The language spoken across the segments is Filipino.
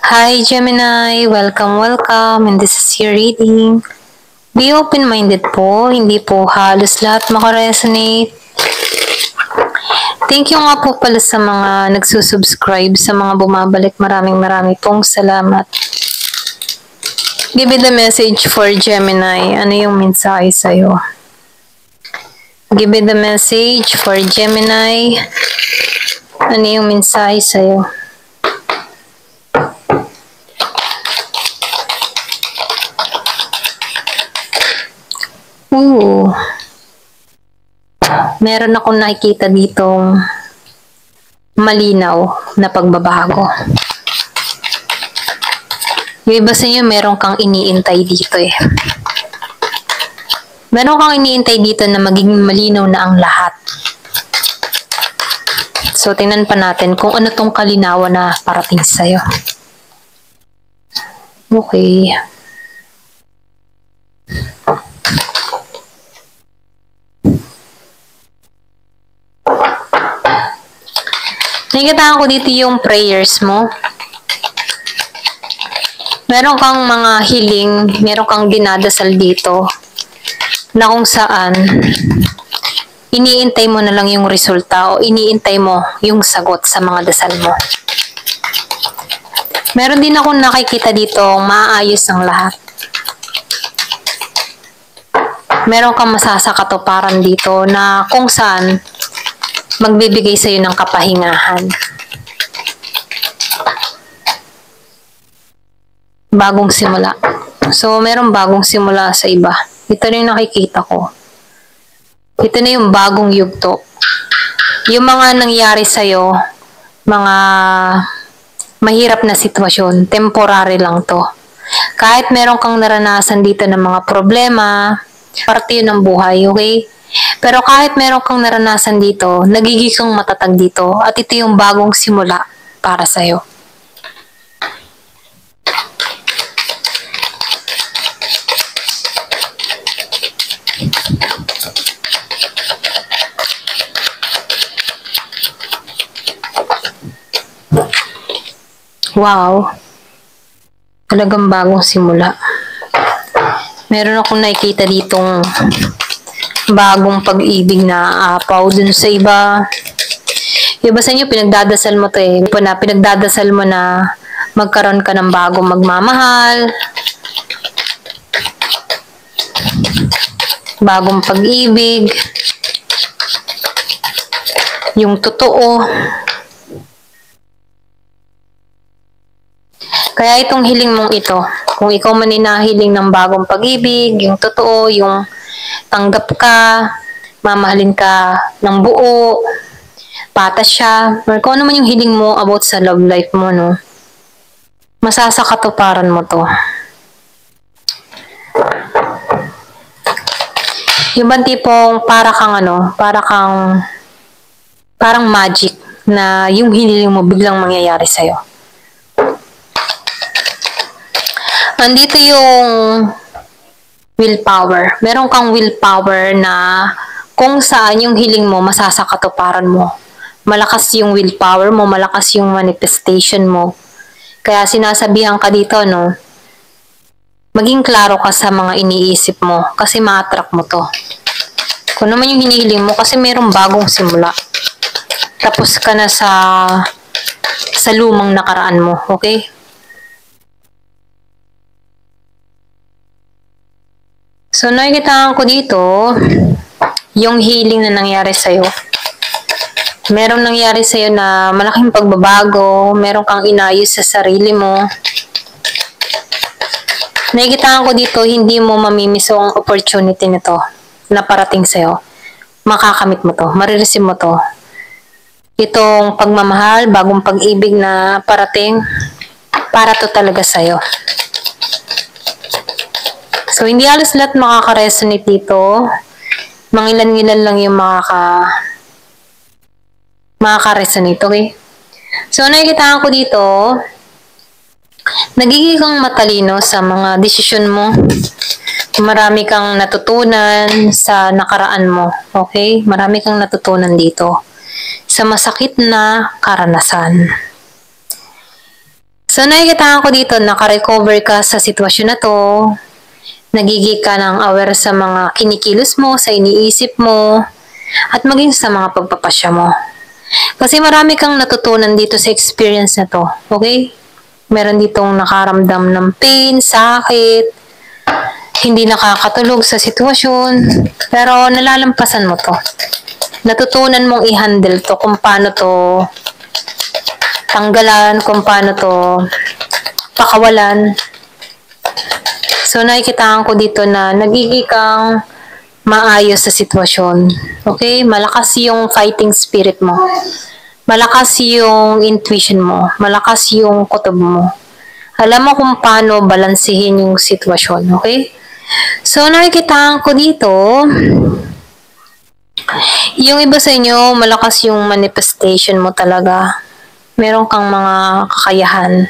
Hi Gemini, welcome, and this is your reading. Be open-minded po, hindi po halos lahat makaresonate. Thank you nga po pala sa mga nagsusubscribe, sa mga bumabalik, maraming pong salamat. Give me the message for Gemini, ano yung mensahe sa'yo? Give me the message for Gemini, ano yung mensahe sa'yo? Ooh. Meron akong nakikita ditong malinaw na pagbabago. Yung iba sa inyo, meron kang iniintay dito eh. Meron kang iniintay dito na maging malinaw na ang lahat. So, tingnan pa natin kung ano tong kalinawan na parating sa'yo. Okay. Nakikitaan ko dito yung prayers mo. Meron kang mga hiling, meron kang dinadasal dito na kung saan iniintay mo na lang yung resulta o iniintay mo yung sagot sa mga dasal mo. Meron din akong nakikita dito maayos ang lahat. Meron kang masasakatuparan dito na kung saan magbibigay sa'yo ng kapahingahan. Bagong simula. So, merong bagong simula sa iba. Ito na yung nakikita ko. Ito na yung bagong yugto. Yung mga nangyari sa'yo, mga mahirap na sitwasyon, temporary lang to. Kahit meron kang naranasan dito ng mga problema, parte yun ng buhay, okay? Pero kahit meron kang naranasan dito, nagiging kang matatag dito at ito yung bagong simula para sa'yo. Wow! Talagang bagong simula. Meron akong nakikita ditong bagong pag-ibig na aapaw dun sa iba. Iba sa inyo, pinagdadasal mo to eh. Pinagdadasal mo na magkaroon ka ng bagong magmamahal, bagong pag-ibig, yung totoo. Kaya itong hiling mong ito, kung ikaw man inahiling ng bagong pag-ibig, yung totoo, yung tanggap ka, mamahalin ka ng buo, patas siya, or kung ano man yung hiling mo about sa love life mo, no? Masasakatuparan mo to. Yung bang tipong parang magic na yung hiling mo biglang mangyayari sa'yo. Nandito yung willpower. Meron kang willpower na kung saan yung hiling mo, masasakatuparan mo. Malakas yung willpower mo, malakas yung manifestation mo. Kaya sinasabihan ka dito, no? Maging klaro ka sa mga iniisip mo kasi ma-attract mo to. Kung naman yung hinihiling mo kasi merong bagong simula. Tapos ka na sa lumang nakaraan mo, okay? So, nakikitaan ko dito, yung healing na nangyari sa'yo. Merong nangyari sa'yo na malaking pagbabago, meron kang inayos sa sarili mo. Nakikitaan ko dito, hindi mo mamimiso ang opportunity nito na parating sa'yo. Makakamit mo to, marireceive mo to. Itong pagmamahal, bagong pag-ibig na parating, para to talaga sa'yo. So, hindi halos lahat makaka-resonate dito. Mangilan-ngilan lang yung makaka-resonate, okay? So, nakikitaan ko dito, nagiging kang matalino sa mga desisyon mo. Marami kang natutunan sa nakaraan mo, okay? Marami kang natutunan dito sa masakit na karanasan. So, nakikita ko dito, naka-recover ka sa sitwasyon na to. Nagiging ka ng aware sa mga kinikilos mo, sa iniisip mo, at maging sa mga pagpapasya mo. Kasi marami kang natutunan dito sa experience na to. Okay? Meron ditong nakaramdam ng pain, sakit, hindi nakakatulog sa sitwasyon, pero nalalampasan mo to. Natutunan mong i-handle to, kung paano to tanggalan, kung paano to pakawalan. So, nakikitaan ko dito na nagiging kang maayos sa sitwasyon. Okay? Malakas yung fighting spirit mo. Malakas yung intuition mo. Malakas yung kutob mo. Alam mo kung paano balansehin yung sitwasyon. Okay? So, nakikitaan ko dito, yung iba sa inyo, malakas yung manifestation mo talaga. Meron kang mga kakayahan.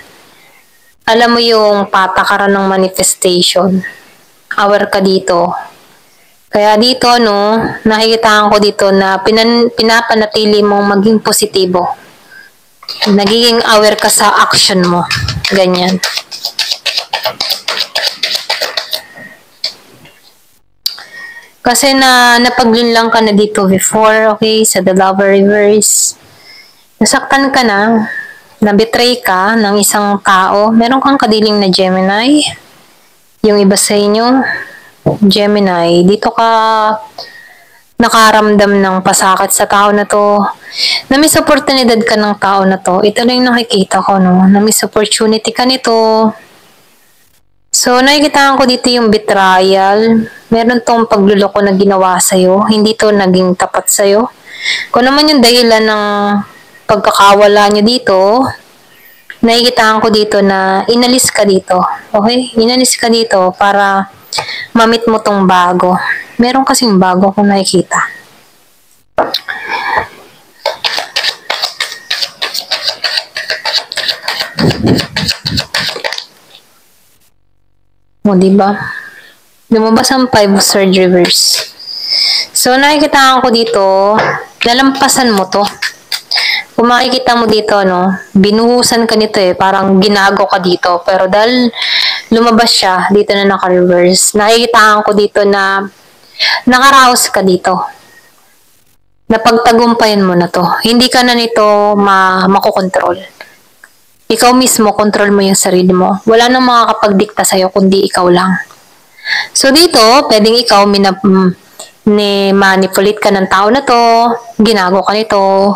Alam mo yung patakaran ng manifestation. Aware ka dito. Kaya dito, no, nakikitaan ko dito na pinapanatili mong maging positibo. Nagiging aware ka sa action mo. Ganyan. Kasi napaglinlang ka na dito before, okay, sa The Lover Reverse. Nasaktan ka na, na-betray ka ng isang tao. Meron kang kadiling na Gemini. Yung iba sa inyo, Gemini, dito ka nakaramdam ng pasakit sa tao na to. Na-miss oportunidad ka ng tao na to. Ito na yung nakikita ko, no? Na-miss opportunity ka nito. So, nakikita ko dito yung betrayal. Meron tong pagluloko na ginawa sa'yo. Hindi to naging tapat sa'yo. Kung naman yung dahilan ng pagkakawala nyo dito, nakikita ko dito na inalis ka dito. Okay? Inalis ka dito para mamit mo tong bago. Meron kasing bago kung nakikita. O, diba? Lumabas ang 5 sword reverse. So, nakikita ko dito, nalampasan mo to. Kung makikita mo dito, no, binuhusan ka nito parang ginago ka dito. Pero dahil lumabas siya, dito na naka-reverse. Nakikita ko dito na nakaraos ka dito. Napagtagumpayan mo na to. Hindi ka na nito makokontrol. Ikaw mismo, control mo yung sarili mo. Wala nang makakapagdikta sa'yo kundi ikaw lang. So dito, pwedeng ikaw manipulate ka ng tao na to, ginago ka nito.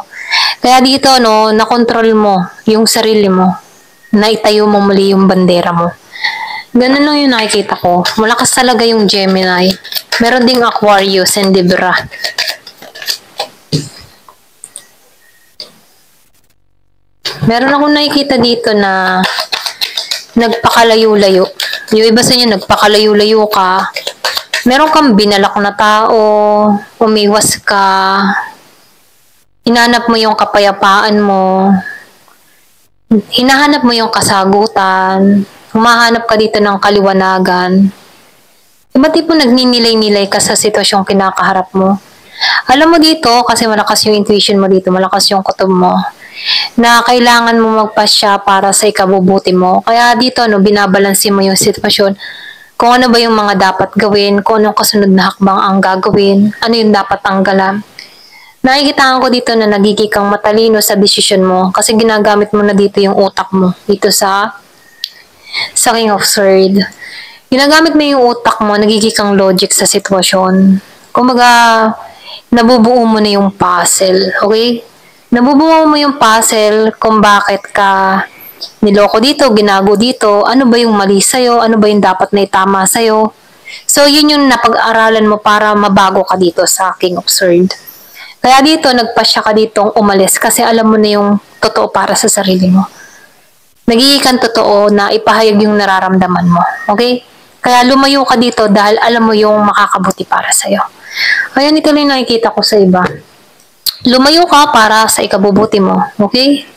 Kaya dito, no, nakontrol mo yung sarili mo. Naitayo mo muli yung bandera mo. Ganun lang yung nakikita ko. Malakas talaga yung Gemini. Meron ding Aquarius and Libra. Meron akong nakikita dito na nagpakalayo-layo. Yung iba sa inyo, nagpakalayo-layo ka. Meron kang binalak na tao, umiwas ka, hinanap mo yung kapayapaan mo, hinahanap mo yung kasagutan, humahanap ka dito ng kaliwanagan. Iba tipo nagninilay-nilay ka sa sitwasyong kinakaharap mo. Alam mo dito, kasi malakas yung intuition mo dito, malakas yung kutob mo, na kailangan mo magpasya para sa ikabubuti mo. Kaya dito, no, binabalansin mo yung sitwasyon. Kung ano ba yung mga dapat gawin, kung anong kasunod na hakbang ang gagawin, ano yung dapat tanggalan. Nakikita ko dito na nagiging kang matalino sa desisyon mo kasi ginagamit mo na dito yung utak mo dito sa King of Swords. Ginagamit mo yung utak mo, nagiging kang logic sa sitwasyon. Kumaga, nabubuo mo na yung puzzle, okay? Nabubuo mo yung puzzle kung bakit ka niloko dito, ginago dito, ano ba yung mali sa'yo, ano ba yung dapat na itama sa'yo. So, yun yung napag-aralan mo para mabago ka dito sa King of Swords. Kaya dito, nagpasya ka ditong umalis kasi alam mo na yung totoo para sa sarili mo. Nagiging kang totoo na ipahayag yung nararamdaman mo. Okay? Kaya lumayo ka dito dahil alam mo yung makakabuti para sa'yo. Ayan, ito lang nakikita ko sa iba. Lumayo ka para sa ikabubuti mo. Okay?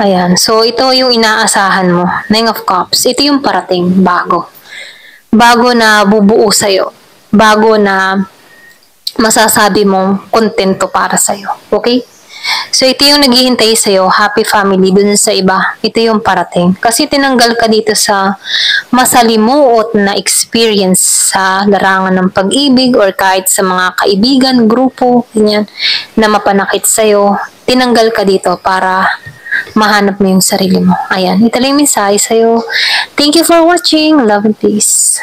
Ayan. So, ito yung inaasahan mo. Nine of Cups. Ito yung parating. Bago. Bago na bubuo sa'yo. Bago na masasabi mong kontento para sa'yo. Okay? So, ito yung naghihintay sa'yo, happy family, dun sa iba. Ito yung parating. Kasi tinanggal ka dito sa masalimuot na experience sa larangan ng pag-ibig or kahit sa mga kaibigan, grupo, ganyan, na mapanakit sa'yo. Tinanggal ka dito para mahanap mo yung sarili mo. Ayan, ito lang yung mensahe sa'yo. Thank you for watching. Love and peace.